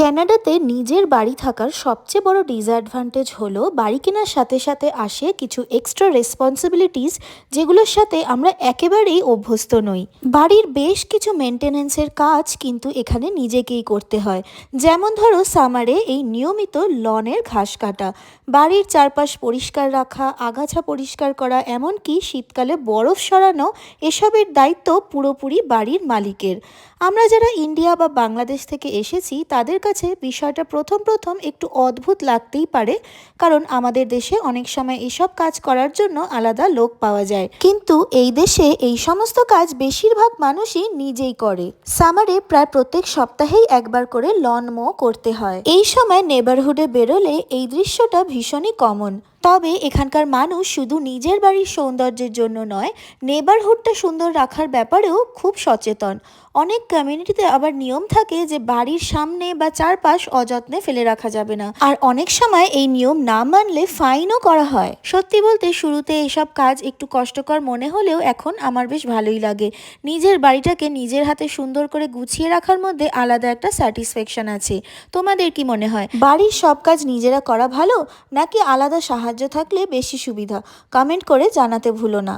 কানাডাতে নিজের বাড়ি থাকার সবচেয়ে বড় ডিসঅ্যাডভান্টেজ হলো বাড়ি কেনার সাথে সাথে আসে কিছু এক্সট্রা রেসপন্সিবিলিটিস, যেগুলোর সাথে আমরা একেবারেই অভ্যস্ত নই। বাড়ির বেশ কিছু মেনটেনেন্সের কাজ কিন্তু এখানে নিজেকেই করতে হয়। যেমন ধরো, সামারে এই নিয়মিত লনের ঘাস কাটা, বাড়ির চারপাশ পরিষ্কার রাখা, আগাছা পরিষ্কার করা, এমনকি শীতকালে বরফ সরানো, এসবের দায়িত্ব পুরোপুরি বাড়ির মালিকের। আমরা যারা ইন্ডিয়া বা বাংলাদেশ থেকে এসেছি তাদের কাছে বিষয়টা প্রথম প্রথম একটু অদ্ভুত লাগতেই পারে, কারণ আমাদের দেশে অনেক সময় এসব কাজ করার জন্য আলাদা লোক পাওয়া যায়, কিন্তু এই দেশে এই সমস্ত কাজ বেশিরভাগ মানুষই নিজেই করে। সামারে প্রায় প্রত্যেক সপ্তাহেই একবার করে লন মো করতে হয়। এই সময় নেবারহুডে বেরোলে এই দৃশ্যটা ভীষণই কমন। তবে এখানকার মানুষ শুধু নিজের বাড়ির সৌন্দর্যের জন্য নয়, নেবারহুডটা সুন্দর রাখার ব্যাপারেও খুব সচেতন। অনেক কমিউনিটিতে আবার নিয়ম থাকে যে বাড়ির সামনে বা চারপাশ অযত্নে ফেলে রাখা যাবে না, আর অনেক সময় এই নিয়ম না মানলে ফাইনও করা হয়। সত্যি বলতে শুরুতে এসব কাজ একটু কষ্টকর মনে হলেও এখন আমার বেশ ভালোই লাগে। নিজের বাড়িটাকে নিজের হাতে সুন্দর করে গুছিয়ে রাখার মধ্যে আলাদা একটা স্যাটিসফ্যাকশন আছে। তোমাদের কি মনে হয়, বাড়ির সব কাজ নিজেরা করা ভালো, নাকি আলাদা সাহায্য থাকলে বেশি সুবিধা? কমেন্ট করে জানাতে ভুলো না।